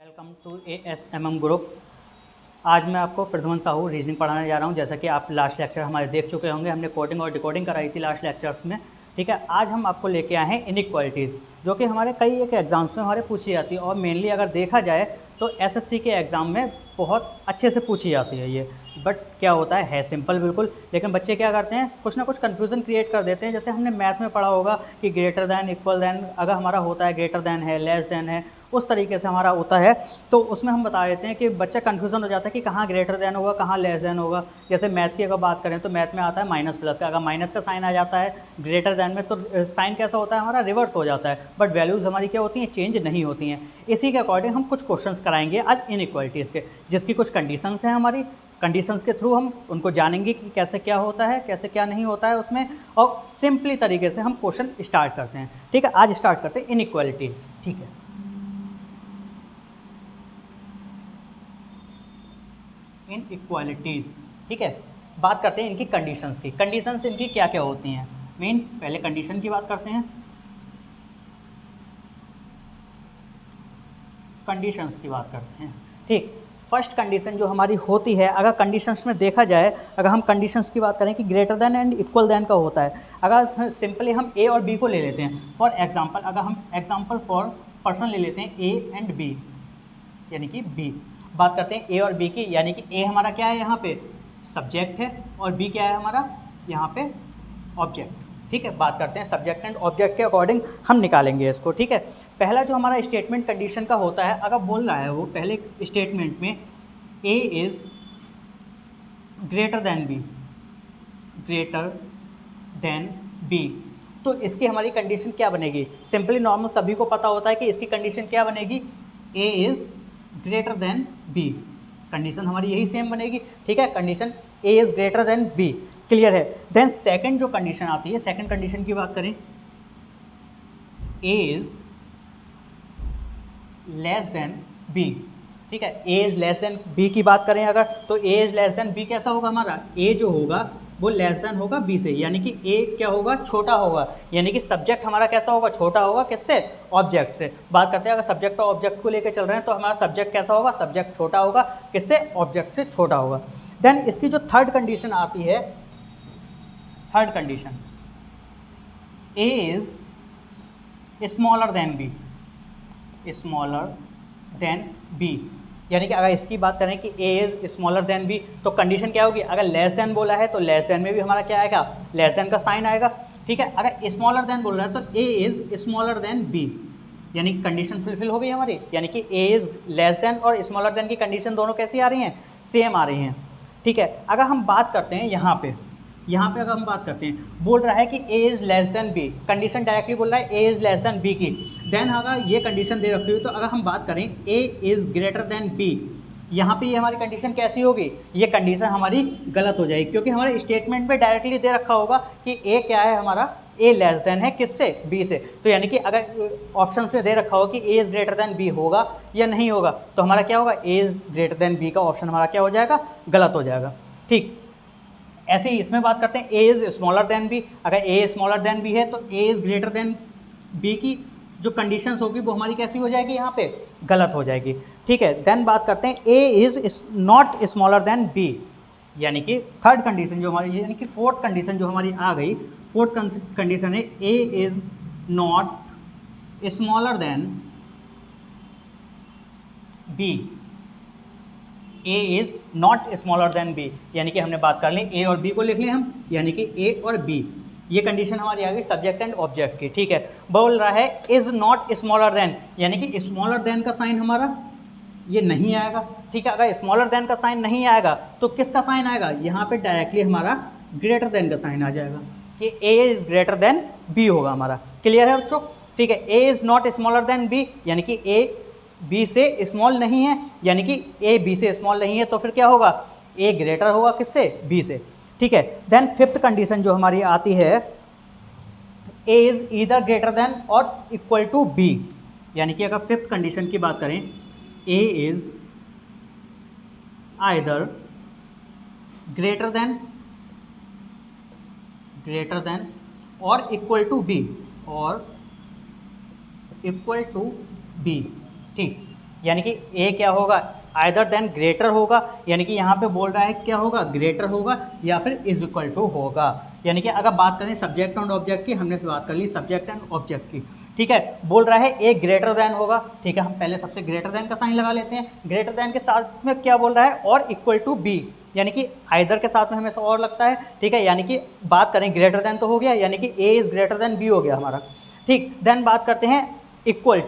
Welcome to ASMM group. आज मैं आपको प्रद्युमन साहू रीजनिंग पढ़ाने जा रहा हूं। जैसा कि आप लास्ट लेक्चर हमारे देख चुके होंगे, हमने कोडिंग और डिकोडिंग कराई थी लास्ट लेक्चर्स में। ठीक है, आज हम आपको लेके आए हैं इनइक्वालिटीज़, जो कि हमारे कई एक एग्जाम्स में हमारे पूछी जाती है और मेनली अगर देखा जाए तो SSC के एग्ज़ाम में बहुत अच्छे से पूछी जाती है ये। बट क्या होता है सिंपल बिल्कुल, लेकिन बच्चे क्या करते हैं, कुछ ना कुछ कन्फ्यूज़न क्रिएट कर देते हैं। जैसे हमने मैथ में पढ़ा होगा कि ग्रेटर दैन, इक्वल दैन, अगर हमारा होता है ग्रेटर दैन है, लेस दैन है, उस तरीके से हमारा होता है, तो उसमें हम बता देते हैं कि बच्चा कन्फ्यूज़न हो जाता है कि कहाँ ग्रेटर दैन होगा, कहाँ लेस दैन होगा। जैसे मैथ की अगर बात करें तो मैथ में आता है माइनस प्लस का, अगर माइनस का साइन आ जाता है ग्रेटर दैन में तो साइन कैसा होता है, हमारा रिवर्स हो जाता है। बट वैल्यूज़ हमारी क्या होती हैं, चेंज नहीं होती हैं। इसी के अकॉर्डिंग हम कुछ क्वेश्चंस कराएंगे आज इनइक्वालिटीज़ के, जिसकी कुछ कंडीशंस हैं। हमारी कंडीशंस के थ्रू हम उनको जानेंगे कि कैसे क्या होता है, कैसे क्या नहीं होता है उसमें, और सिंपली तरीके से हम क्वेश्चन स्टार्ट करते हैं। ठीक है, आज स्टार्ट करते हैं इनइक्वालिटीज़। ठीक है, इनइक्वालिटीज़। ठीक है, बात करते हैं इनकी कंडीशंस की। कंडीशंस इनकी क्या क्या होती हैं, मेन पहले कंडीशन की बात करते हैं। कंडीशंस की बात करते हैं। ठीक, फर्स्ट कंडीशन जो हमारी होती है, अगर कंडीशंस में देखा जाए, अगर हम कंडीशंस की बात करें कि greater than and equal than का होता है, अगर सिंपली हम ए और बी को ले लेते हैं फॉर एग्जांपल, अगर हम एग्जांपल फॉर पर्सन ले लेते हैं ए एंड बी, यानी कि बी, बात करते हैं ए और बी की, यानी कि ए हमारा क्या है, यहाँ पे सब्जेक्ट है, और बी क्या है हमारा, यहाँ पे ऑब्जेक्ट। ठीक है, बात करते हैं सब्जेक्ट एंड ऑब्जेक्ट के अकॉर्डिंग हम निकालेंगे इसको। ठीक है, पहला जो हमारा स्टेटमेंट कंडीशन का होता है, अगर बोल रहा है वो पहले स्टेटमेंट में A is greater than B, greater than B, तो इसकी हमारी कंडीशन क्या बनेगी। सिंपली नॉर्मल सभी को पता होता है कि इसकी कंडीशन क्या बनेगी, A is greater than B, condition हमारी यही सेम बनेगी। ठीक है, condition A is greater than B, clear है। देन सेकंड जो कंडीशन आती है, सेकंड कंडीशन की बात करें, A is less than B. ठीक है, A is less than B की बात करें अगर, तो A is less than B कैसा होगा हमारा, ए जो होगा वो लेस देन होगा बी से, यानी कि ए क्या होगा, छोटा होगा, यानी कि सब्जेक्ट हमारा कैसा होगा, छोटा होगा, किससे, ऑब्जेक्ट से। बात करते हैं अगर सब्जेक्ट और ऑब्जेक्ट को लेकर चल रहे हैं तो हमारा सब्जेक्ट कैसा होगा, सब्जेक्ट छोटा होगा, किससे, ऑब्जेक्ट से छोटा होगा। देन इसकी जो थर्ड कंडीशन आती है, third condition, A is smaller than B, smaller than B, यानी कि अगर इसकी बात करें कि A is smaller than B, तो कंडीशन क्या होगी, अगर लेस देन बोला है तो लेस देन में भी हमारा क्या आएगा, लेस देन का साइन आएगा। ठीक है, अगर स्मॉलर देन बोल रहा है तो A is smaller than B, यानी कंडीशन फुलफिल हो गई हमारी, यानी कि ए इज लेस देन और स्मॉलर देन की कंडीशन दोनों कैसी आ रही हैं, सेम आ रही हैं। ठीक है, अगर हम बात करते हैं यहाँ पे अगर हम बात करते हैं, बोल रहा है कि a is less then b, condition directly बोल रहा है a is less then b की। देन अगर ये कंडीशन दे रखी हुई, तो अगर हम बात करें a is greater than b, यहाँ पे ये हमारी कंडीशन कैसी होगी, ये कंडीशन हमारी गलत हो जाएगी, क्योंकि हमारे स्टेटमेंट में डायरेक्टली दे रखा होगा कि a क्या है हमारा, a लेस देन है किससे, b से। तो यानी कि अगर ऑप्शन में दे रखा हो कि a is greater than b होगा या नहीं होगा, तो हमारा क्या होगा, a is greater than b का ऑप्शन हमारा क्या हो जाएगा, गलत हो जाएगा। ठीक, ऐसे ही इसमें बात करते हैं a is smaller than B, अगर a स्मॉलर देन बी है तो a is greater than b की जो कंडीशंस होगी वो हमारी कैसी हो जाएगी, यहाँ पे गलत हो जाएगी। ठीक है, देन बात करते हैं a is not smaller than b, यानी कि थर्ड कंडीशन जो हमारी, यानी कि फोर्थ कंडीशन जो हमारी आ गई, फोर्थ कंडीशन है a is not smaller than b, a is not smaller than b, यानी कि हमने बात कर ली a और b को लिख लें हम, यानी कि a और b, ये कंडीशन हमारी आ गई सब्जेक्ट एंड ऑब्जेक्ट की। ठीक है, बोल रहा है इज़ नॉट स्मॉलर देन, यानी कि स्मॉलर देन का साइन हमारा ये नहीं आएगा। ठीक है, अगर स्मॉलर देन का साइन नहीं आएगा तो किसका साइन आएगा, यहाँ पे डायरेक्टली हमारा ग्रेटर देन का साइन आ जाएगा कि a is greater than b होगा हमारा। क्लियर है बच्चों। ठीक है, a is not smaller than b, यानी कि a b से स्मॉल नहीं है, यानी कि a b से स्मॉल नहीं है, तो फिर क्या होगा, a ग्रेटर होगा किससे, b से। ठीक है, देन फिफ्थ कंडीशन जो हमारी आती है, a is either greater than और इक्वल टू b, यानी कि अगर फिफ्थ कंडीशन की बात करें, a is either greater than और इक्वल टू b, और इक्वल टू b। ठीक, यानी कि ए क्या होगा, आइदर देन ग्रेटर होगा, यानी कि यहाँ पे बोल रहा है क्या होगा, ग्रेटर होगा या फिर इज इक्वल टू होगा। यानी कि अगर बात करें सब्जेक्ट एंड ऑब्जेक्ट की, हमने से बात कर ली सब्जेक्ट एंड ऑब्जेक्ट की, ठीक है। बोल रहा है ए ग्रेटर देन होगा, ठीक है, हम पहले सबसे ग्रेटर देन का साइन लगा लेते हैं। ग्रेटर देन के साथ में क्या बोल रहा है, और इक्वल टू बी, यानी कि आइदर के साथ में हमेशा और लगता है, ठीक है। यानी कि बात करें ग्रेटर देन तो हो गया, यानी कि A is greater than B हो गया हमारा, ठीक। देन बात करते हैं इक्वल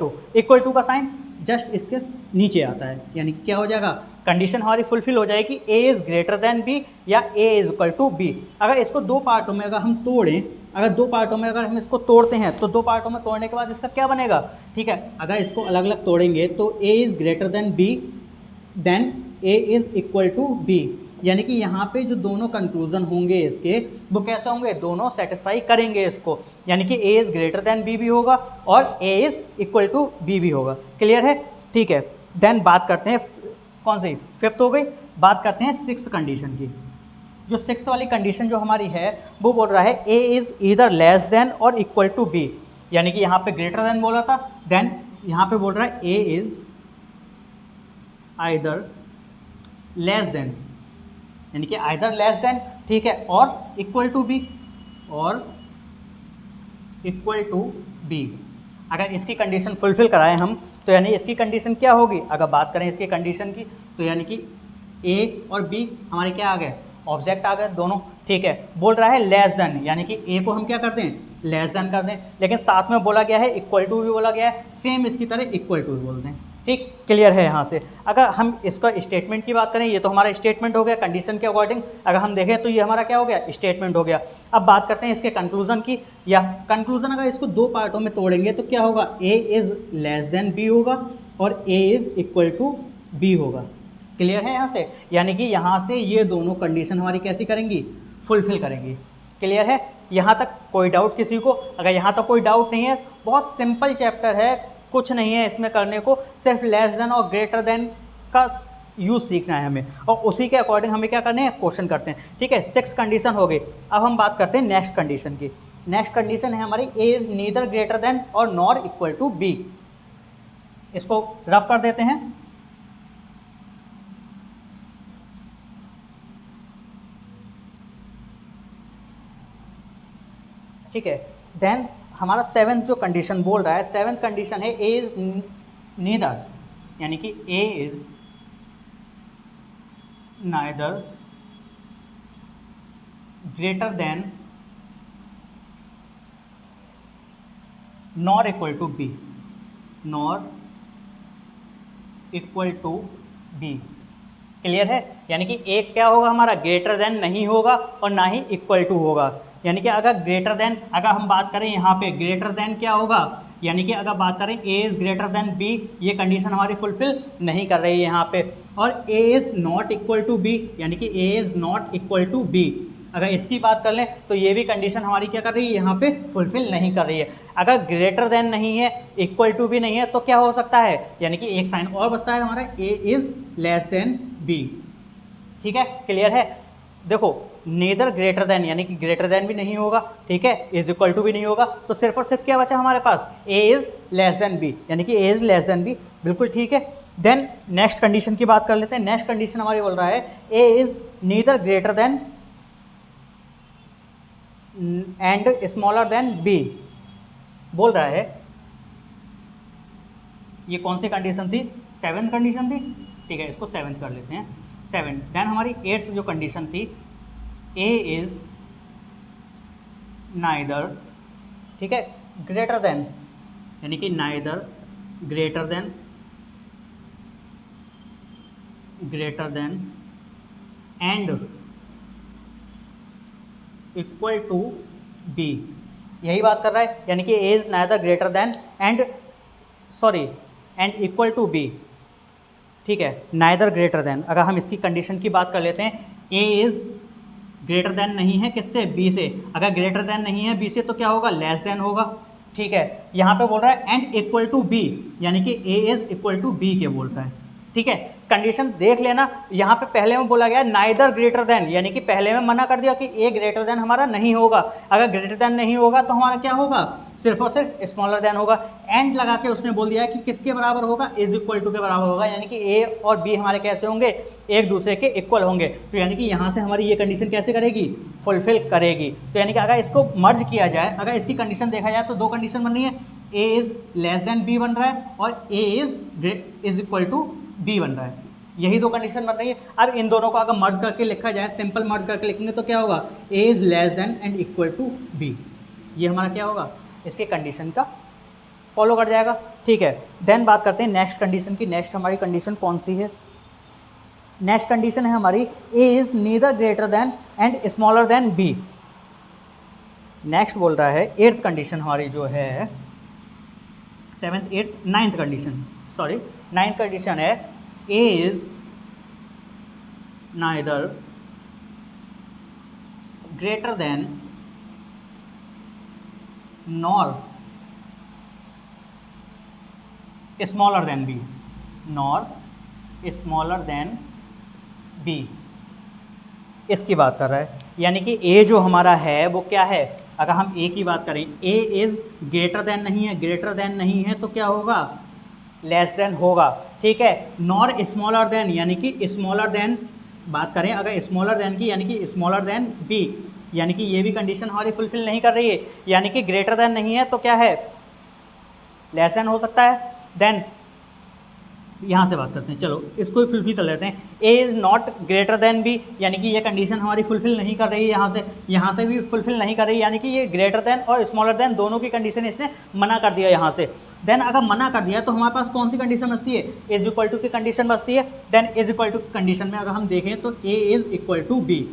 टू का साइन जस्ट इसके नीचे आता है, यानी कि क्या हो जाएगा, कंडीशन हमारी फुलफिल हो जाएगी, ए इज ग्रेटर देन बी या ए इज इक्वल टू बी। अगर इसको दो पार्टों में अगर हम तोड़ें, अगर हम इसको तोड़ते हैं तो दो पार्टों में तोड़ने के बाद इसका क्या बनेगा, ठीक है। अगर इसको अलग अलग तोड़ेंगे तो A is greater than B then A is equal to B, यानी कि यहाँ पे जो दोनों कंक्लूजन होंगे इसके वो कैसे होंगे, दोनों सेटिस्फाई करेंगे इसको, यानी कि A is greater than B भी होगा और A is equal to B भी होगा। क्लियर है, ठीक है। देन बात करते हैं कौन सी, फिफ्थ हो गई। बात करते हैं सिक्स्थ कंडीशन की। जो सिक्स्थ वाली कंडीशन जो हमारी है वो बोल रहा है A is either less than और इक्वल टू बी, यानी कि यहाँ पे ग्रेटर देन बोला था, देन यहाँ पे बोल रहा है A is either less than, यानी कि आइदर लेस देन, ठीक है, और इक्वल टू बी, और इक्वल टू बी। अगर इसकी कंडीशन फुलफिल कराएं हम तो यानी इसकी कंडीशन क्या होगी, अगर बात करें इसकी कंडीशन की तो यानी कि ए और बी हमारे क्या आ गए, ऑब्जेक्ट आ गए दोनों, ठीक है। बोल रहा है लेस देन, यानी कि ए को हम क्या कर दें, लेस देन कर दें, लेकिन साथ में बोला गया है इक्वल टू भी बोला गया है, सेम इसकी तरह इक्वल टू भी बोल दें, ठीक। क्लियर है यहाँ से। अगर हम इसका स्टेटमेंट की बात करें, ये तो हमारा स्टेटमेंट हो गया कंडीशन के अकॉर्डिंग, अगर हम देखें तो ये हमारा क्या हो गया, स्टेटमेंट हो गया। अब बात करते हैं इसके कंक्लूजन की, या कंक्लूजन अगर इसको दो पार्टों में तोड़ेंगे तो क्या होगा, A is less than B होगा और A is equal to B होगा। क्लियर है यहाँ से, यानी कि यहाँ से ये दोनों कंडीशन हमारी कैसी करेंगी, फुलफिल करेंगी। क्लियर है, यहाँ तक कोई डाउट किसी को? अगर यहाँ तक कोई डाउट नहीं है, बहुत सिंपल चैप्टर है, कुछ नहीं है इसमें करने को, सिर्फ लेस देन और ग्रेटर देन का यूज़ सीखना है हमें, और उसी के अकॉर्डिंग हमें क्या करने हैं, क्वेश्चन करते हैं, ठीक है। 6 कंडीशन हो गई। अब हम बात करते हैं नेक्स्ट कंडीशन की। नेक्स्ट कंडीशन है हमारी A is neither greater then और नॉर इक्वल टू बी। इसको रफ कर देते हैं। ठीक है, देन हमारा 7th जो कंडीशन बोल रहा है, 7th कंडीशन है ए इज नीदर, यानी कि A is neither greater than nor equal to B, nor equal to B. Clear है, यानी कि एक क्या होगा हमारा, ग्रेटर देन नहीं होगा और ना ही इक्वल टू होगा। यानी कि अगर ग्रेटर देन, अगर हम बात करें यहाँ पे ग्रेटर देन क्या होगा, यानी कि अगर बात करें A is greater than B, ये कंडीशन हमारी फुलफिल नहीं कर रही है यहाँ पे। और A is not equal to B, यानी कि A is not equal to B, अगर इसकी बात कर लें तो ये भी कंडीशन हमारी क्या कर रही है, यहाँ पे फुलफिल नहीं कर रही है। अगर ग्रेटर देन नहीं है, इक्वल टू भी नहीं है, तो क्या हो सकता है, यानी कि एक साइन और बचता है हमारा, ए इज लेस देन बी। ठीक है, क्लियर है। देखो नेदर ग्रेटर देन, यानी कि ग्रेटर देन भी नहीं होगा, ठीक है, इज इक्वल टू भी नहीं होगा, तो सिर्फ और सिर्फ क्या बचा हमारे पास, ए इज लेस देन बी, यानी कि A is less than B. बिल्कुल ठीक है। देन नेक्स्ट कंडीशन की बात कर लेते हैं। नेक्स्ट कंडीशन हमारी बोल रहा है A is neither greater than and smaller than B, बोल रहा है। ये कौन सी कंडीशन थी, 7th कंडीशन थी, ठीक है, इसको 7th कर लेते हैं, 7। देन हमारी 8th जो कंडीशन थी, ए इज नाइदर, ठीक है, ग्रेटर देन, यानी कि neither greater than and equal to B, यही बात कर रहा है, यानी कि A is neither greater than and equal to B. ठीक है, नाइदर ग्रेटर देन, अगर हम इसकी कंडीशन की बात कर लेते हैं, ए इज ग्रेटर देन नहीं है किससे, बी से, अगर ग्रेटर देन नहीं है बी से तो क्या होगा, लेस देन होगा। ठीक है, यहाँ पे बोल रहा है एंड इक्वल टू बी, यानी कि A is equal to B के बोल रहा है। ठीक है, कंडीशन देख लेना, यहाँ पे पहले में बोला गया नाइदर ग्रेटर देन, यानी कि पहले में मना कर दिया कि ए ग्रेटर देन हमारा नहीं होगा। अगर ग्रेटर देन नहीं होगा तो हमारा क्या होगा, सिर्फ और सिर्फ स्मॉलर देन होगा। एंड लगा के उसने बोल दिया कि किसके बराबर होगा, इज इक्वल टू के बराबर होगा, यानी कि ए और बी हमारे कैसे होंगे, एक दूसरे के इक्वल होंगे। तो यानी कि यहाँ से हमारी ये कंडीशन कैसे करेगी, फुलफिल करेगी। तो यानी कि अगर इसको मर्ज किया जाए, अगर इसकी कंडीशन देखा जाए तो दो कंडीशन बन रही है, A is less than B बन रहा है और A is equal to B बन रहा है, यही दो कंडीशन बन रही है। अब इन दोनों को अगर मर्ज करके लिखा जाए, सिंपल मर्ज करके लिखेंगे तो क्या होगा, A is less than and equal to B, ये हमारा क्या होगा, इसके कंडीशन का फॉलो कर जाएगा। ठीक है, देन बात करते हैं नेक्स्ट कंडीशन की। नेक्स्ट हमारी कंडीशन कौन सी है, नेक्स्ट कंडीशन है हमारी A is neither greater than and smaller than B. Next बोल रहा है एट्थ कंडीशन हमारी जो है, seventh eighth ninth condition, sorry ninth condition है A is neither greater than nor smaller than B, nor smaller than B, इसकी बात कर रहा है। यानी कि ए जो हमारा है वो क्या है, अगर हम ए की बात करें, ए इज ग्रेटर देन नहीं है, ग्रेटर देन नहीं है तो क्या होगा, लेस देन होगा। ठीक है, नॉर स्मॉलर देन, यानी कि स्मॉलर देन बात करें अगर स्मॉलर देन की, यानी कि स्मॉलर देन बी, यानी कि ये भी कंडीशन हमारी फुलफिल नहीं कर रही है। यानी कि ग्रेटर देन नहीं है तो क्या है, लेस देन हो सकता है। देन यहाँ से बात करते हैं, चलो इसको ही फुलफिल कर लेते हैं, A is not greater than B, यानी कि ये कंडीशन हमारी फुलफिल नहीं कर रही है, यहाँ से भी फुलफिल नहीं कर रही है, यानी कि ये ग्रेटर देन और स्मॉलर देन दोनों की कंडीशन इसने मना कर दिया यहाँ से। देन अगर मना कर दिया तो हमारे पास कौन सी कंडीशन बचती है, इज इक्वल टू की कंडीशन बचती है। Then is equal to condition में अगर हम देखें तो A is equal to B,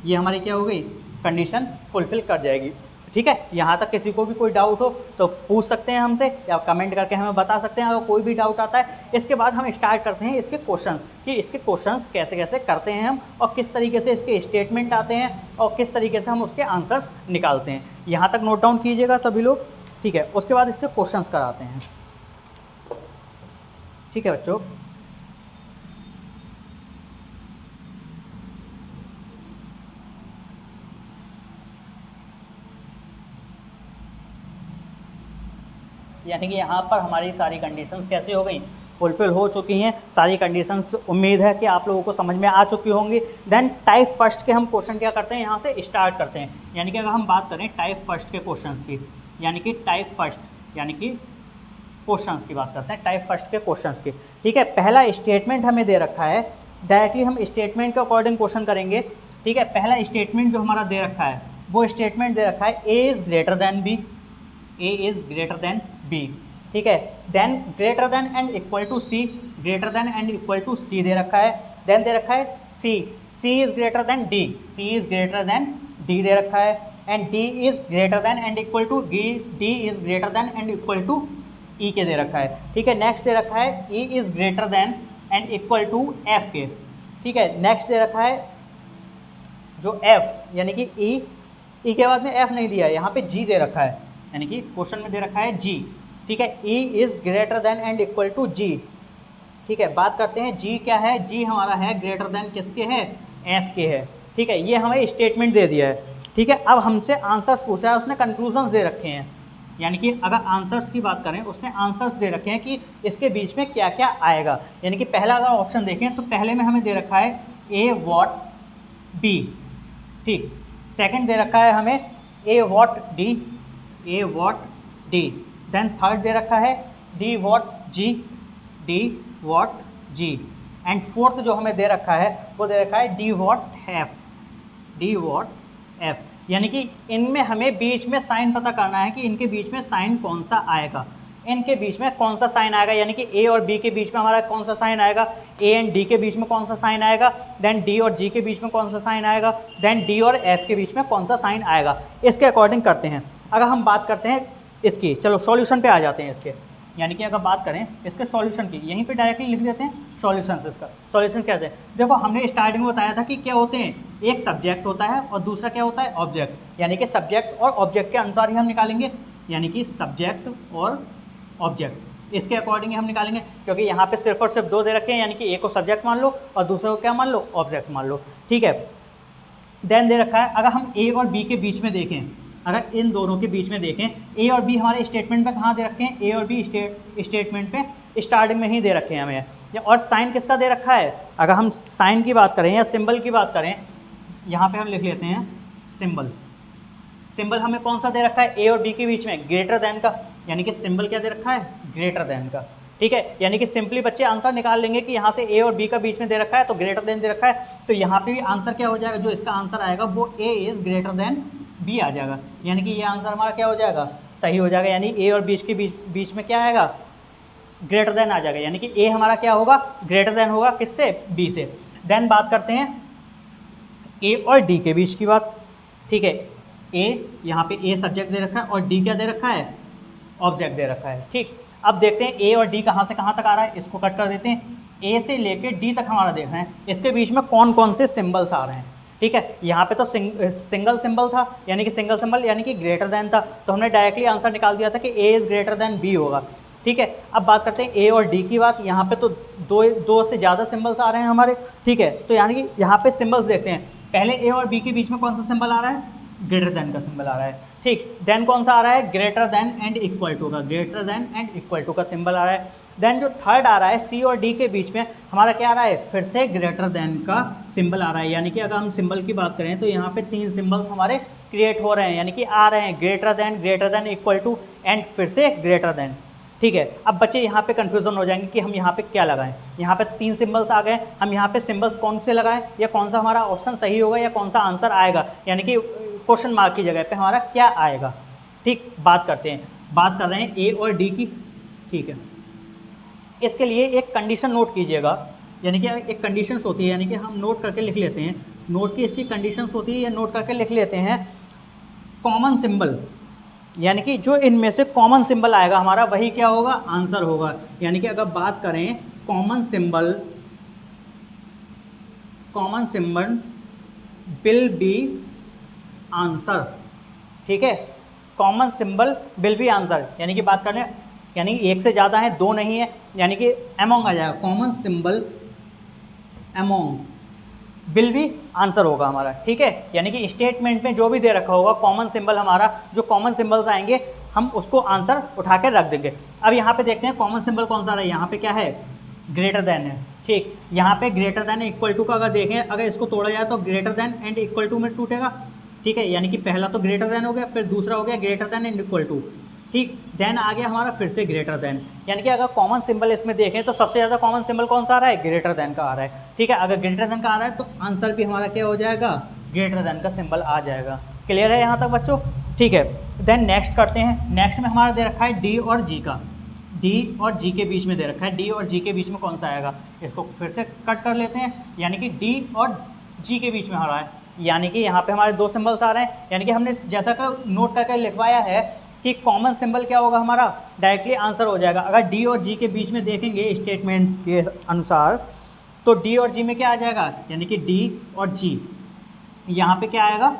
ये हमारी क्या हो गई, कंडीशन फुलफिल कर जाएगी। ठीक है, यहाँ तक किसी को भी कोई डाउट हो तो पूछ सकते हैं हमसे या कमेंट करके हमें बता सकते हैं अगर कोई भी डाउट आता है। इसके बाद हम स्टार्ट करते हैं इसके क्वेश्चंस, कि इसके क्वेश्चंस कैसे कैसे करते हैं हम और किस तरीके से इसके स्टेटमेंट आते हैं और किस तरीके से हम उसके आंसर्स निकालते हैं। यहाँ तक नोट डाउन कीजिएगा सभी लोग, ठीक है। उसके बाद इसके क्वेश्चंस कराते हैं, ठीक है बच्चों। यानी कि यहाँ पर हमारी सारी कंडीशंस कैसे हो गई, फुलफिल हो चुकी हैं सारी कंडीशंस। उम्मीद है कि आप लोगों को समझ में आ चुकी होंगी। देन टाइप फर्स्ट के हम क्वेश्चन क्या करते हैं, यहाँ से स्टार्ट करते हैं। यानी कि अगर हम बात करें टाइप फर्स्ट के क्वेश्चंस की, यानी कि टाइप फर्स्ट यानी कि क्वेश्चंस की बात करते हैं, टाइप फर्स्ट के क्वेश्चंस की। ठीक है, पहला स्टेटमेंट हमें दे रखा है, डायरेक्टली हम स्टेटमेंट के अकॉर्डिंग क्वेश्चन करेंगे। ठीक है, पहला स्टेटमेंट जो हमारा दे रखा है वो स्टेटमेंट दे रखा है A is greater than B, A is greater than B. ठीक है, then greater than and equal to C, greater than and equal to C दे रखा है। देन दे रखा है C, C is greater than D, C is greater than D दे रखा है। And D is greater than and equal to D, D is greater than and equal to E के दे रखा है। ठीक है, नेक्स्ट दे रखा है E is greater than and equal to F के। ठीक है, नेक्स्ट दे रखा है जो एफ यानी कि ई के बाद में एफ नहीं दिया है, यहाँ पे जी दे रखा है, यानी कि क्वेश्चन में दे रखा है जी। ठीक है, E is greater than and equal to G. ठीक है, बात करते हैं जी क्या है, जी हमारा है ग्रेटर देन किसके है, एफ के है। ठीक है, ये हमें स्टेटमेंट दे दिया है। ठीक है, अब हमसे आंसर्स पूछा है, उसने कंक्लूजन्स दे रखे हैं। यानी कि अगर आंसर्स की बात करें, उसने आंसर्स दे रखे हैं कि इसके बीच में क्या क्या आएगा। यानी कि पहला अगर ऑप्शन देखें तो पहले में हमें दे रखा है ए वॉट बी। ठीक, सेकंड दे रखा है हमें A what D, A what D. Then third दे रखा है D what G, D what G. And fourth जो हमें दे रखा है वो दे रखा है D what F, D what F. यानी कि इनमें हमें बीच में साइन पता करना है कि इनके बीच में साइन कौन सा आएगा, इनके बीच में कौन सा साइन आएगा। यानी कि ए और बी के बीच में हमारा कौन सा साइन आएगा, ए एंड डी के बीच में कौन सा साइन आएगा, देन डी और जी के बीच में कौन सा साइन आएगा, देन डी और एफ के बीच में कौन सा साइन आएगा, इसके अकॉर्डिंग करते हैं। अगर हम बात करते हैं इसकी, चलो सॉल्यूशन पे आ जाते हैं इसके। यानी कि अगर बात करें इसके सॉल्यूशन की, यहीं पे डायरेक्टली लिख देते हैं सॉल्यूशन। इसका सॉल्यूशन क्या है, देखो हमने स्टार्टिंग में बताया था कि क्या होते हैं, एक सब्जेक्ट होता है और दूसरा क्या होता है, ऑब्जेक्ट। यानी कि सब्जेक्ट और ऑब्जेक्ट के अनुसार ही हम निकालेंगे, यानी कि सब्जेक्ट और ऑब्जेक्ट। इसके अकॉर्डिंग हम निकालेंगे, क्योंकि यहाँ पे सिर्फ और सिर्फ दो दे रखे हैं, यानी कि एक को सब्जेक्ट मान लो और दूसरे को क्या मान लो, ऑब्जेक्ट मान लो, ठीक है। देन दे रखा है, अगर हम ए और बी के बीच में देखें, अगर इन दोनों के बीच में देखें, ए और बी हमारे स्टेटमेंट में कहाँ दे रखे हैं, ए और बी स्टेटमेंट पे स्टार्टिंग में ही दे रखे हैं हमें। और साइन किसका दे रखा है, अगर हम साइन की बात करें या सिंबल की बात करें, यहाँ पे हम लिख लेते हैं सिंबल। सिंबल हमें कौन सा दे रखा है, ए और बी के बीच में ग्रेटर देन का, यानी कि सिंबल क्या दे रखा है, ग्रेटर देन का, ठीक है। यानी कि सिंपली बच्चे आंसर निकाल लेंगे कि यहाँ से ए और बी का बीच में दे रखा है तो ग्रेटर देन दे रखा है, तो यहाँ पे भी आंसर क्या हो जाएगा, जो इसका आंसर आएगा वो A is greater than B आ जाएगा, यानी कि ये आंसर हमारा क्या हो जाएगा, सही हो जाएगा। यानी ए और बीच में क्या आएगा, ग्रेटर देन आ जाएगा, यानी कि ए हमारा क्या होगा, ग्रेटर देन होगा किससे, बी से। देन बात करते हैं ए और डी के बीच की बात, ठीक है। ए यहाँ पे ए सब्जेक्ट दे रखा है और डी क्या दे रखा है, ऑब्जेक्ट दे रखा है, ठीक। अब देखते हैं ए और डी कहाँ से कहाँ तक आ रहा है, इसको कट कर देते हैं। ए से लेके डी तक हमारा देख रहे हैं, इसके बीच में कौन कौन से सिंबल्स आ रहे हैं, ठीक है। यहाँ पे तो सिंगल सिंबल था, यानी कि सिंगल सिंबल यानी कि ग्रेटर देन था, तो हमने डायरेक्टली आंसर निकाल दिया था कि A is greater than B होगा, ठीक है। अब बात करते हैं ए और डी की बात, यहाँ पे तो दो से ज़्यादा सिंबल्स आ रहे हैं हमारे, ठीक है। तो यानी कि यहाँ पे सिंबल्स देखते हैं, पहले ए और बी के बीच में कौन सा सिंबल आ रहा है, ग्रेटर देन का सिंबल आ रहा है, ठीक। देन कौन सा आ रहा है, greater than and equal to का, greater than and equal to का सिंबल आ रहा है। देन जो थर्ड आ रहा है सी और डी के बीच में हमारा क्या आ रहा है, फिर से ग्रेटर देन का सिंबल आ रहा है, यानी कि अगर हम सिंबल की बात करें तो यहाँ पे तीन सिंबल्स हमारे क्रिएट हो रहे हैं, यानी कि आ रहे हैं greater than equal to and फिर से ग्रेटर देन, ठीक है। अब बच्चे यहाँ पे कन्फ्यूजन हो जाएंगे कि हम यहाँ पे क्या लगाएं, यहाँ पे तीन सिंबल्स आ गए, हम यहाँ पे सिंबल्स कौन से लगाएं, या कौन सा हमारा ऑप्शन सही होगा, या कौन सा आंसर आएगा, यानी कि क्वेश्चन मार्क की जगह पे हमारा क्या आएगा, ठीक। बात करते हैं, बात कर रहे हैं ए और डी की, ठीक है। इसके लिए एक कंडीशन नोट कीजिएगा, यानी कि एक कंडीशंस होती है, यानी कि हम नोट करके लिख लेते हैं, नोट की इसकी कंडीशंस होती है, या नोट करके लिख लेते हैं कॉमन सिंबल, यानी कि जो इनमें से कॉमन सिंबल आएगा हमारा वही क्या होगा, आंसर होगा। यानी कि अगर बात करें common symbol will be answer, ठीक है। Common symbol will be answer, यानी कि बात करें, यानी एक से ज़्यादा है, दो नहीं है, यानी कि अमोंग आ जाएगा, कॉमन सिंबल अमोंग विल भी आंसर होगा हमारा, ठीक है। यानी कि स्टेटमेंट में जो भी दे रखा होगा कॉमन सिंबल, हमारा जो कॉमन सिंबल्स आएंगे हम उसको आंसर उठा के रख देंगे। अब यहाँ पे देखते हैं कॉमन सिंबल कौन सा रहा है, यहाँ पे क्या है, ग्रेटर देन है, ठीक। यहाँ पे ग्रेटर देन इक्वल टू का अगर देखें, अगर इसको तोड़ा जाए तो greater than and equal to में टूटेगा, ठीक है। यानी कि पहला तो ग्रेटर देन हो गया, फिर दूसरा हो गया greater than and equal to, ठीक। देन आ गया हमारा फिर से ग्रेटर देन, यानी कि अगर कॉमन सिंबल इसमें देखें तो सबसे ज़्यादा कॉमन सिंबल कौन सा आ रहा है, ग्रेटर देन का आ रहा है, ठीक है। अगर ग्रेटर देन का आ रहा है तो आंसर भी हमारा क्या हो जाएगा, ग्रेटर देन का सिंबल आ जाएगा। क्लियर है यहाँ तक बच्चों, ठीक है। देन नेक्स्ट करते हैं, नेक्स्ट में हमारा दे रखा है डी और जी का, डी और जी के बीच में दे रखा है, डी और जी के बीच में कौन सा आएगा, इसको फिर से कट कर लेते हैं, यानी कि डी और जी के बीच में आ रहा है, यानी कि यहाँ पे हमारे दो सिंबल्स आ रहे हैं, यानी कि हमने जैसा का नोट करके लिखवाया है कि कॉमन सिंबल क्या होगा हमारा, डायरेक्टली आंसर हो जाएगा। अगर डी और जी के बीच में देखेंगे स्टेटमेंट के अनुसार तो डी और जी में क्या आ जाएगा, यानी कि डी और जी, यहाँ पे क्या आएगा,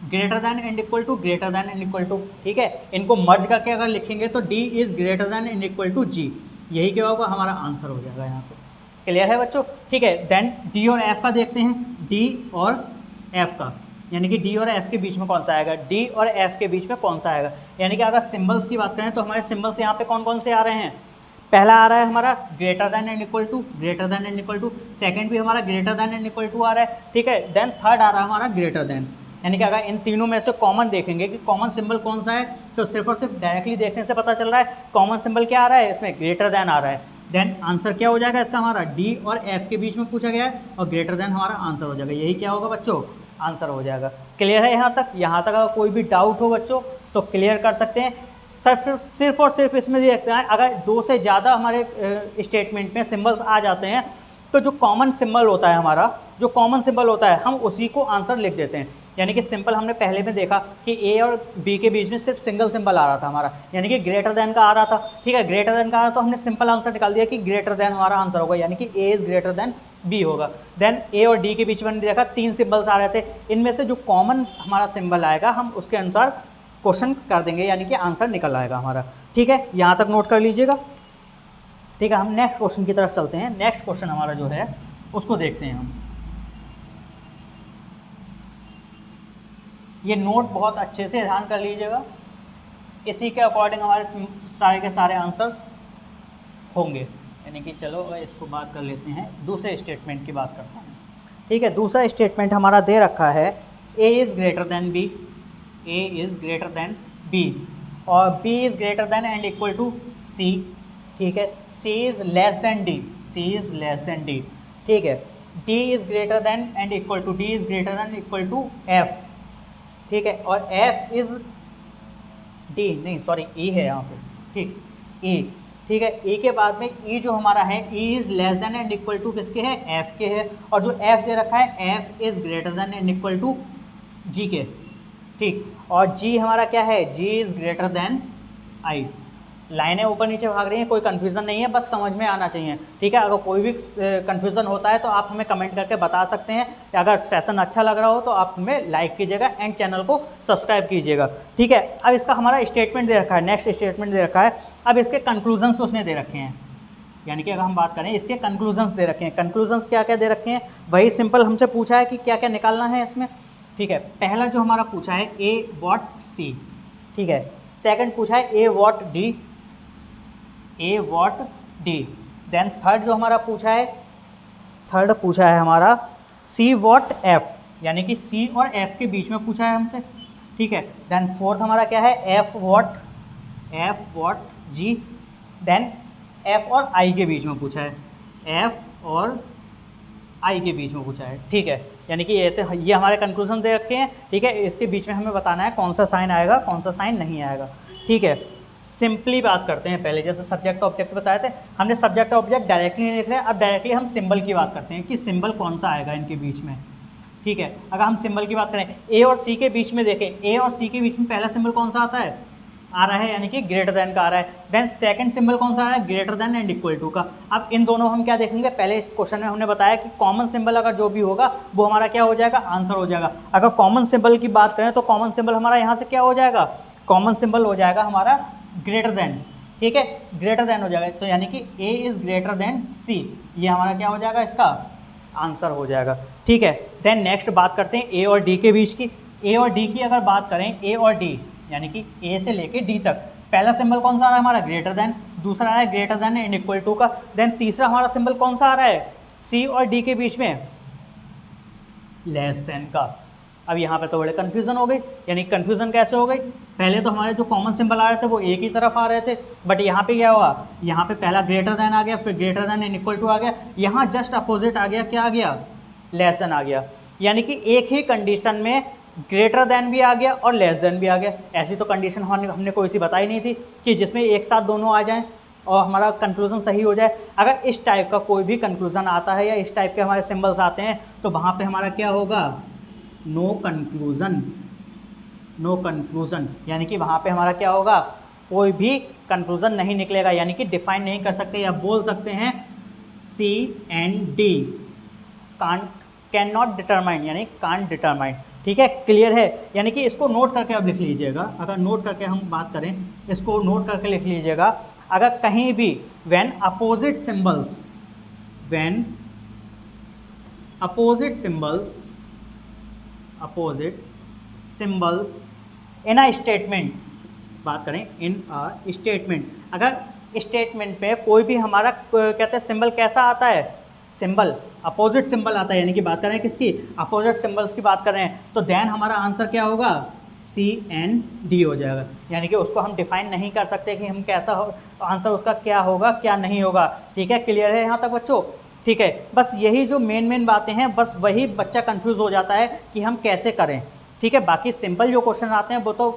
greater than and equal to, greater than and equal to, ठीक है। इनको मर्ज करके अगर लिखेंगे तो D is greater than and equal to G, यही क्या होगा, हमारा आंसर हो जाएगा यहाँ पे। क्लियर है बच्चों, ठीक है। देन डी और एफ का देखते हैं, डी और एफ का, यानी कि डी और एफ के बीच में कौन सा आएगा, डी और एफ के बीच में कौन सा आएगा। यानी कि अगर सिंबल्स की बात करें तो हमारे सिंबल्स यहाँ पे कौन कौन से आ रहे हैं, पहला आ रहा है हमारा greater than and equal to, greater than and equal to, second भी हमारा greater than and equal to आ रहा है, ठीक है। देन थर्ड आ रहा है हमारा ग्रेटर देन, यानी कि अगर इन तीनों में से कॉमन देखेंगे कि कॉमन सिंबल कौन सा है तो सिर्फ और सिर्फ डायरेक्टली देखने से पता चल रहा है कॉमन सिंबल क्या आ रहा है, इसमें ग्रेटर देन आ रहा है। देन आंसर क्या हो जाएगा इसका, हमारा डी और एफ के बीच में पूछा गया है और ग्रेटर देन हमारा आंसर हो जाएगा, यही क्या होगा बच्चों, आंसर हो जाएगा। क्लियर है यहाँ तक, यहाँ तक अगर कोई भी डाउट हो बच्चों तो क्लियर कर सकते हैं। सिर्फ और सिर्फ इसमें देखते हैं अगर दो से ज़्यादा हमारे स्टेटमेंट में सिंबल्स आ जाते हैं तो जो कॉमन सिंबल होता है हमारा, जो कॉमन सिंबल होता है हम उसी को आंसर लिख देते हैं। यानी कि सिंपल हमने पहले में देखा कि ए और बी के बीच में सिर्फ सिंगल सिंबल आ रहा था हमारा, यानी कि ग्रेटर देन का आ रहा था, ठीक है। ग्रेटर देन का आ रहा तो हमने सिंपल आंसर निकाल दिया कि ग्रेटर देन हमारा आंसर होगा, यानी कि A is greater than B होगा। देन ए और डी के बीच में देखा तीन सिंबल्स आ रहे थे, इनमें से जो कॉमन हमारा सिंबल आएगा हम उसके अनुसार क्वेश्चन कर देंगे, यानी कि आंसर निकल आएगा हमारा। ठीक है, यहाँ तक नोट कर लीजिएगा। ठीक है, हम नेक्स्ट क्वेश्चन की तरफ चलते हैं। नेक्स्ट क्वेश्चन हमारा जो है उसको देखते हैं हम। ये नोट बहुत अच्छे से ध्यान कर लीजिएगा, इसी के अकॉर्डिंग हमारे सारे के सारे आंसर्स होंगे। यानी कि चलो इसको बात कर लेते हैं, दूसरे स्टेटमेंट की बात करते हैं। ठीक है, दूसरा स्टेटमेंट हमारा दे रखा है A is greater than B, A is greater than B और B is greater than and equal to C. ठीक है, C is less than D, C is less than D. ठीक है, D is greater than and equal to, D is greater than equal to F. ठीक है, और F is D नहीं sorry E है यहाँ पे, ठीक ई। ठीक है, ए के बाद में ई जो हमारा है E is less than and equal to किसके है, एफ के है। और जो एफ दे रखा है F is greater than and equal to G के। ठीक, और जी हमारा क्या है, G is greater than I. लाइनें ऊपर नीचे भाग रही हैं, कोई कन्फ्यूज़न नहीं है, बस समझ में आना चाहिए। ठीक है, अगर कोई भी कन्फ्यूज़न होता है तो आप हमें कमेंट करके बता सकते हैं। अगर सेशन अच्छा लग रहा हो तो आप हमें लाइक कीजिएगा एंड चैनल को सब्सक्राइब कीजिएगा। ठीक है, अब इसका हमारा स्टेटमेंट दे रखा है, नेक्स्ट स्टेटमेंट दे रखा है। अब इसके कंक्लूजन्स उसने दे रखे हैं, यानी कि अगर हम बात करें इसके कंक्लूजन्स दे रखे हैं। कंक्लूजन्स क्या क्या दे रखे हैं, वही सिंपल हमसे पूछा है कि क्या क्या निकालना है इसमें। ठीक है, पहला जो हमारा पूछा है ए वॉट सी। ठीक है, सेकंड पूछा है A what D, A what D. Then third जो हमारा पूछा है, थर्ड पूछा है हमारा सी वॉट एफ, यानी कि सी और एफ के बीच में पूछा है हमसे। ठीक है, देन फोर्थ हमारा क्या है F what G. Then F और आई के बीच में पूछा है, एफ और आई के बीच में पूछा है। ठीक है, यानी कि ये हमारे कंक्लूजन दे रखे हैं। ठीक है, इसके बीच में हमें बताना है कौन सा साइन आएगा कौन सा साइन नहीं आएगा। ठीक है, सिंपली बात करते हैं। पहले जैसे सब्जेक्ट ऑब्जेक्ट बताए थे, हमने सब्जेक्ट ऑब्जेक्ट डायरेक्टली नहीं लिख रहे हैं, अब डायरेक्टली हम सिंबल की बात करते हैं कि सिंबल कौन सा आएगा इनके बीच में। ठीक है, अगर हम सिंबल की बात करें ए और सी के बीच में देखें, ए और सी के बीच में पहला सिंबल कौन सा आता है, आ रहा है, यानी कि ग्रेटर देन का आ रहा है। देन सेकंड सिंबल कौन सा आ रहा है, greater than and equal to का। अब इन दोनों हम क्या देखेंगे, पहले इस क्वेश्चन में हमने बताया कि कॉमन सिंबल अगर जो भी होगा वो हमारा क्या हो जाएगा, आंसर हो जाएगा। अगर कॉमन सिंबल की बात करें तो कॉमन सिंबल हमारा यहाँ से क्या हो जाएगा, कॉमन सिंबल हो जाएगा हमारा ग्रेटर देन। ठीक है, ग्रेटर देन हो जाएगा, तो यानी कि ए इज़ ग्रेटर देन सी, ये हमारा क्या हो जाएगा, इसका आंसर हो जाएगा। ठीक है, देन नेक्स्ट बात करते हैं ए और डी के बीच की। ए और डी की अगर बात करें, ए और डी यानी कि ए से लेके डी तक, पहला सिंबल कौन सा आ रहा है हमारा, ग्रेटर देन। दूसरा आ रहा है greater than and equal to का। देन तीसरा हमारा सिंबल कौन सा आ रहा है, सी और डी के बीच में लेस देन का। अब यहाँ पे तो बड़े कन्फ्यूज़न हो गई, यानी कन्फ्यूज़न कैसे हो गई, पहले तो हमारे जो कॉमन सिंबल आ रहे थे वो एक ही तरफ आ रहे थे, बट यहाँ पे क्या हुआ, यहाँ पे पहला ग्रेटर देन आ गया, फिर greater than and equal to आ गया, यहाँ जस्ट अपोजिट आ गया, क्या आ गया, लेस देन आ गया। यानी कि एक ही कंडीशन में ग्रेटर देन भी आ गया और लेस देन भी आ गया। ऐसी तो कंडीशन हमने कोई सी बताई नहीं थी कि जिसमें एक साथ दोनों आ जाएं और हमारा कंक्लूजन सही हो जाए। अगर इस टाइप का कोई भी कंक्लूजन आता है या इस टाइप के हमारे सिंबल्स आते हैं तो वहाँ पे हमारा क्या होगा, नो कंक्लूजन, नो कंक्लूजन, यानी कि वहाँ पे हमारा क्या होगा, कोई भी कंक्लूजन नहीं निकलेगा, यानी कि डिफाइन नहीं कर सकते या बोल सकते हैं C and D can not determine, यानी कांट डिटरमाइन। ठीक है, क्लियर है, यानी कि इसको नोट करके अब लिख लीजिएगा। अगर नोट करके हम बात करें, इसको नोट करके लिख लीजिएगा। अगर कहीं भी when opposite symbols, when opposite symbols in a statement, बात करें इन अ स्टेटमेंट, अगर स्टेटमेंट पे कोई भी हमारा कहते हैं सिंबल कैसा आता है, सिंबल अपोजिट सिंबल आता है, यानी कि बात करें किसकी, अपोजिट सिंबल्स की बात कर रहे हैं, तो देन हमारा आंसर क्या होगा, सी एंड डी हो जाएगा। यानी कि उसको हम डिफाइन नहीं कर सकते कि हम कैसा हो, आंसर उसका क्या होगा क्या नहीं होगा। ठीक है, क्लियर है यहाँ तक बच्चों। ठीक है, बस यही जो मेन बातें हैं, बस वही बच्चा कंफ्यूज हो जाता है कि हम कैसे करें। ठीक है, बाकी सिंपल जो क्वेश्चन आते हैं वो तो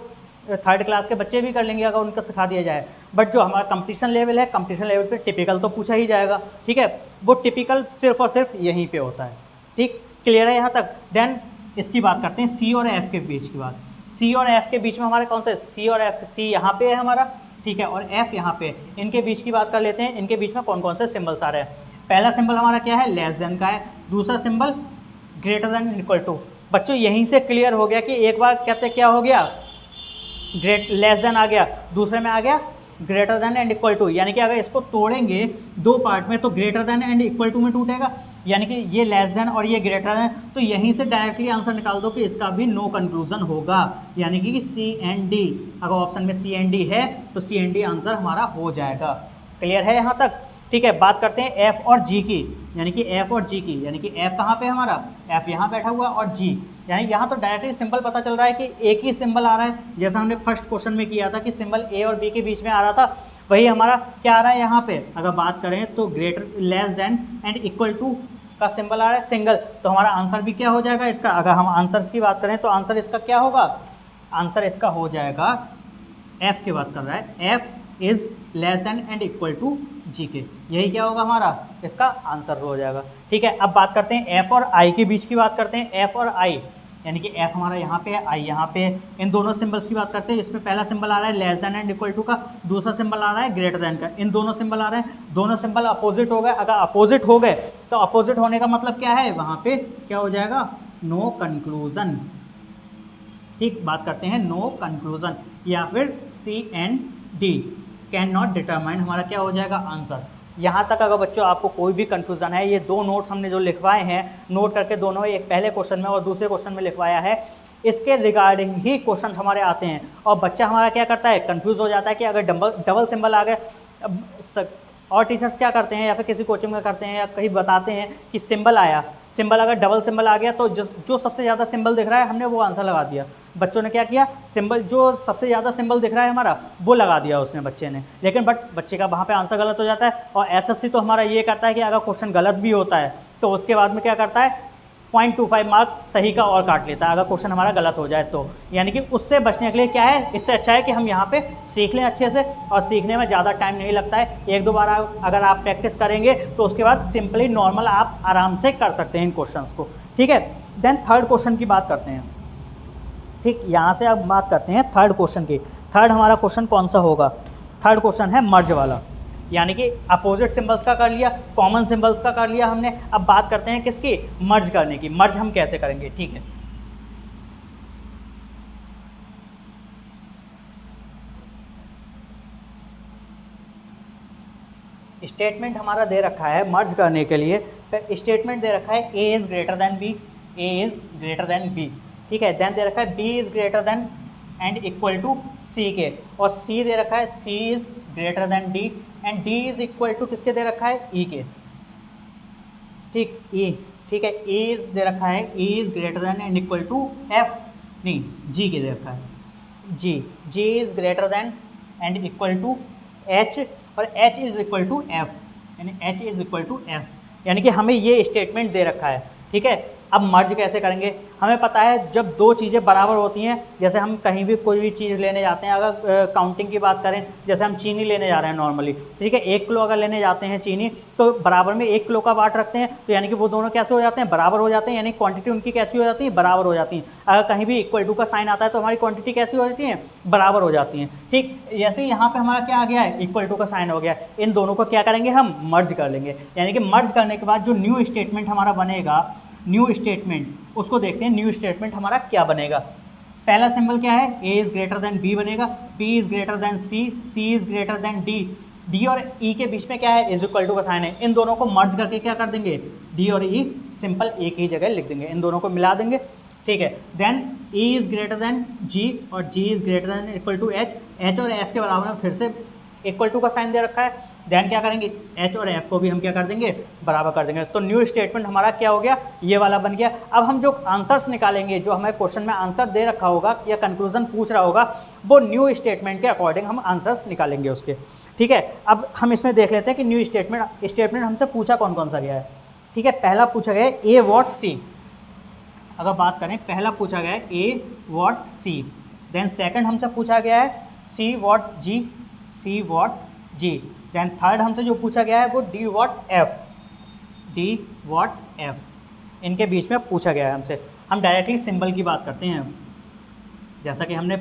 थर्ड क्लास के बच्चे भी कर लेंगे अगर उनको सिखा दिया जाए, बट जो हमारा कंपटीशन लेवल है, कंपटीशन लेवल पे टिपिकल तो पूछा ही जाएगा। ठीक है, वो टिपिकल सिर्फ और सिर्फ यहीं पे होता है। ठीक, क्लियर है यहाँ तक। देन इसकी बात करते हैं सी और एफ के बीच की बात। सी और एफ के बीच में हमारे कौन से, सी और एफ, सी यहाँ पे है हमारा, ठीक है, और एफ यहाँ पे, इनके बीच की बात कर लेते हैं। इनके बीच में कौन कौन से सिम्बल्स आ रहे हैं। पहला सिंबल हमारा क्या है, लेस देन का है। दूसरा symbol greater than equal to. बच्चों यहीं से क्लियर हो गया कि एक बार कहते क्या हो गया, लेस देन आ गया, दूसरे में आ गया greater than and equal to, यानी कि अगर इसको तोड़ेंगे दो पार्ट में तो greater than and equal to में टूटेगा, यानी कि ये लेस देन और ये ग्रेटर देन, तो यहीं से डायरेक्टली आंसर निकाल दो कि इसका भी नो कंक्लूजन होगा, यानी कि सी एंड डी। अगर ऑप्शन में सी एंड डी है तो सी एंड डी आंसर हमारा हो जाएगा। क्लियर है यहाँ तक? ठीक है, बात करते हैं एफ और जी की, यानी कि एफ और जी की, यानी कि एफ कहाँ पे हमारा, एफ यहाँ बैठा हुआ और जी, यानी यहाँ तो डायरेक्टली सिंबल पता चल रहा है कि एक ही सिंबल आ रहा है, जैसा हमने फर्स्ट क्वेश्चन में किया था कि सिंबल ए और बी के बीच में आ रहा था, वही हमारा क्या आ रहा है यहाँ पे। अगर बात करें तो greater less than and equal to का सिंबल आ रहा है सिंगल, तो हमारा आंसर भी क्या हो जाएगा इसका। अगर हम आंसर की बात करें तो आंसर इसका क्या होगा, आंसर इसका हो जाएगा, एफ की बात कर रहा है, F is less than and equal to G के, यही क्या होगा हमारा इसका आंसर हो जाएगा। ठीक है, अब बात करते हैं एफ और आई के बीच की बात करते हैं, एफ और आई, यानी कि एफ हमारा यहाँ पे है, आई यहाँ पे है, इन दोनों सिंबल्स की बात करते हैं। इसमें पहला सिंबल आ रहा है less than and equal to का, दूसरा सिंबल आ रहा है ग्रेटर देन का, इन दोनों सिंबल आ रहे हैं, दोनों सिंबल अपोजिट हो गए। अगर अपोजिट हो गए तो अपोजिट होने का मतलब क्या है, वहाँ पे क्या हो जाएगा, नो कंक्लूजन। ठीक, बात करते हैं नो कंक्लूजन, या फिर C and D can not determine, हमारा क्या हो जाएगा आंसर। यहाँ तक अगर बच्चों आपको कोई भी कन्फ्यूज़न है, ये दो नोट्स हमने जो लिखवाए हैं, नोट करके दोनों, एक पहले क्वेश्चन में और दूसरे क्वेश्चन में लिखवाया है, इसके रिगार्डिंग ही क्वेश्चन हमारे आते हैं, और बच्चा हमारा क्या करता है, कंफ्यूज हो जाता है कि अगर डबल सिंबल आ गए। और टीचर्स क्या करते हैं, या फिर किसी कोचिंग में करते हैं या कहीं बताते हैं कि सिंबल आया, सिंबल अगर डबल सिंबल आ गया तो जो सबसे ज़्यादा सिंबल दिख रहा है हमने वो आंसर लगा दिया। बच्चों ने क्या किया, सिंबल जो सबसे ज़्यादा सिंबल दिख रहा है हमारा वो लगा दिया उसने बच्चे ने, लेकिन बच्चे का वहाँ पे आंसर गलत हो जाता है। और एसएससी तो हमारा ये करता है कि अगर क्वेश्चन गलत भी होता है तो उसके बाद में क्या करता है, 0.25 मार्क सही का और काट लेता है अगर क्वेश्चन हमारा गलत हो जाए तो। यानी कि उससे बचने के लिए क्या है, इससे अच्छा है कि हम यहाँ पे सीख लें अच्छे से, और सीखने में ज़्यादा टाइम नहीं लगता है, एक दो बार अगर आप प्रैक्टिस करेंगे तो उसके बाद सिंपली नॉर्मल आप आराम से कर सकते हैं इन क्वेश्चंस को। ठीक है, देन थर्ड क्वेश्चन की बात करते हैं। ठीक, यहाँ से अब बात करते हैं थर्ड क्वेश्चन की। थर्ड हमारा क्वेश्चन कौन सा होगा, थर्ड क्वेश्चन है मर्ज वाला, यानी कि अपोजिट सिंबल्स का कर लिया, कॉमन सिंबल्स का कर लिया हमने। अब बात करते हैं किसकी, मर्ज करने की। मर्ज हम कैसे करेंगे, ठीक है। स्टेटमेंट हमारा दे रखा है मर्ज करने के लिए, स्टेटमेंट दे रखा है A is greater than B, A is greater than B, ठीक है। देन दे रखा है B is greater than and equal to C के, और सी दे रखा है C is greater than D, and D is equal to किसके दे रखा है, ई के। ठीक, ई, ठीक है, ए इज़ दे रखा है, E is greater than and equal to F, नहीं जी के दे रखा है, G, G is greater than and equal to H, और H is equal to F, यानी H is equal to F, यानी कि हमें ये स्टेटमेंट दे रखा है। ठीक है, अब मर्ज कैसे करेंगे, हमें पता है जब दो चीज़ें बराबर होती हैं, जैसे हम कहीं भी कोई भी चीज़ लेने जाते हैं, अगर काउंटिंग की बात करें, जैसे हम चीनी लेने जा रहे हैं नॉर्मली, ठीक है, 1 किलो अगर लेने जाते हैं चीनी, तो बराबर में 1 किलो का बाट रखते हैं, तो यानी कि वो दोनों कैसे हो जाते हैं, बराबर हो जाते हैं, यानी क्वांटिटी उनकी कैसी हो जाती है, बराबर हो जाती है। अगर कहीं भी इक्वल टू का साइन आता है तो हमारी क्वांटिटी कैसी हो जाती है, बराबर हो जाती है। ठीक, जैसे यहाँ पर हमारा क्या आ गया है, इक्वल टू का साइन हो गया, इन दोनों को क्या करेंगे, हम मर्ज कर लेंगे। यानी कि मर्ज करने के बाद जो न्यू स्टेटमेंट हमारा बनेगा, न्यू स्टेटमेंट, उसको देखते हैं न्यू स्टेटमेंट हमारा क्या बनेगा। पहला सिंबल क्या है, A is greater than B बनेगा, B is greater than C, C is greater than D, D और ई के बीच में क्या है, इज इक्वल टू का साइन है, इन दोनों को मर्ज करके क्या कर देंगे, डी और ई सिंपल एक ही जगह लिख देंगे, इन दोनों को मिला देंगे। ठीक है, then E is greater than G, और G is greater than equal to H, H और एफ के बराबर में फिर से इक्वल टू का साइन दे रखा है। देन क्या करेंगे, एच और एफ को भी हम क्या कर देंगे, बराबर कर देंगे। तो न्यू स्टेटमेंट हमारा क्या हो गया, ये वाला बन गया। अब हम जो आंसर्स निकालेंगे, जो हमें क्वेश्चन में आंसर दे रखा होगा या कंक्लूजन पूछ रहा होगा, वो न्यू स्टेटमेंट के अकॉर्डिंग हम आंसर्स निकालेंगे उसके। ठीक है, अब हम इसमें देख लेते हैं कि न्यू स्टेटमेंट हमसे पूछा कौन कौन सा गया है। ठीक है, पहला पूछा गया है ए वॉट सी, अगर बात करें पहला पूछा गया है A what C, then second हमसे पूछा गया है C what G, C what G, then third हमसे जो पूछा गया है वो D what F, D what F, इनके बीच में पूछा गया है हमसे। हम डायरेक्टली सिंबल की बात करते हैं, जैसा कि हमने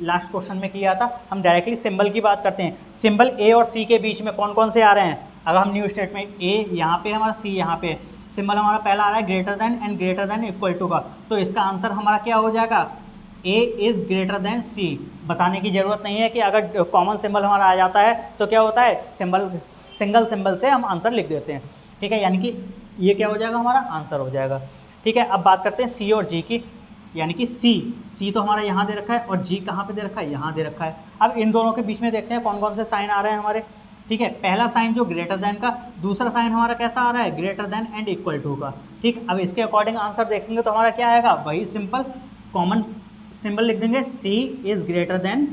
लास्ट क्वेश्चन में किया था, हम डायरेक्टली सिंबल की बात करते हैं। सिंबल ए और सी के बीच में कौन कौन से आ रहे हैं, अगर हम न्यू स्टेटमेंट ए यहाँ पे हमारा, सी यहाँ पे, सिंबल हमारा पहला आ रहा है greater than and greater than equal to का, तो इसका आंसर हमारा क्या हो जाएगा, A is greater than C, बताने की ज़रूरत नहीं है कि अगर कॉमन सिंबल हमारा आ जाता है तो क्या होता है, सिंगल सिंबल से हम आंसर लिख देते हैं, ठीक है, यानी कि ये क्या हो जाएगा, हमारा आंसर हो जाएगा, ठीक है। अब बात करते हैं सी और जी की, यानी कि सी तो हमारा यहाँ दे रखा है और जी कहाँ पे दे रखा है, यहाँ दे रखा है। अब इन दोनों के बीच में देखते हैं कौन कौन से साइन आ रहे हैं हमारे, ठीक है। पहला साइन जो ग्रेटर देन का, दूसरा साइन हमारा कैसा आ रहा है, greater than and equal to का, ठीक। अब इसके अकॉर्डिंग आंसर देखेंगे तो हमारा क्या आएगा, वही सिंपल कॉमन सिंबल लिख देंगे, सी इज़ ग्रेटर देन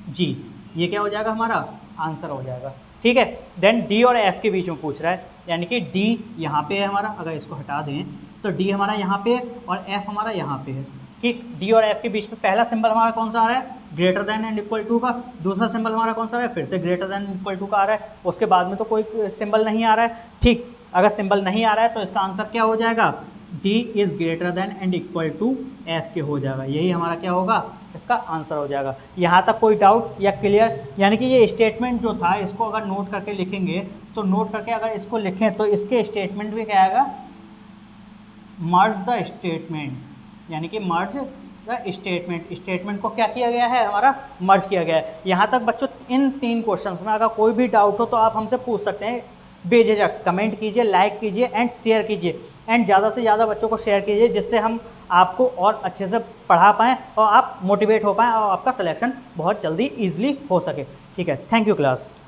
जी, ये क्या हो जाएगा, हमारा आंसर हो जाएगा, ठीक है। देन डी और एफ के बीच में पूछ रहा है, यानी कि डी यहाँ पे है हमारा, अगर इसको हटा दें तो डी हमारा यहाँ पे है और एफ हमारा यहाँ पे है, ठीक। डी और एफ के बीच में पहला सिंबल हमारा कौन सा आ रहा है, greater than and equal to का, दूसरा सिंबल हमारा कौन सा आ रहा है, फिर से ग्रेटर देन इक्वल टू का आ रहा है, उसके बाद में तो कोई सिंबल नहीं आ रहा है, ठीक। अगर सिंबल नहीं आ रहा है तो इसका आंसर क्या हो जाएगा, D is greater than and equal to F के हो जाएगा, यही हमारा क्या होगा, इसका आंसर हो जाएगा। यहाँ तक कोई डाउट या क्लियर, यानी कि ये स्टेटमेंट जो था इसको अगर नोट करके लिखेंगे तो नोट करके अगर इसको लिखें तो इसके स्टेटमेंट में क्या आएगा, मर्ज द स्टेटमेंट, यानी कि मर्ज द स्टेटमेंट को क्या किया गया है, हमारा मर्ज किया गया है। यहाँ तक बच्चों इन 3 क्वेश्चंस में अगर कोई भी डाउट हो तो आप हमसे पूछ सकते हैं, बेझिझक कमेंट कीजिए, लाइक कीजिए एंड शेयर कीजिए, एंड ज़्यादा से ज़्यादा बच्चों को शेयर कीजिए, जिससे हम आपको और अच्छे से पढ़ा पाएँ और आप मोटिवेट हो पाएँ और आपका सिलेक्शन बहुत जल्दी ईजिली हो सके, ठीक है। Thank you class.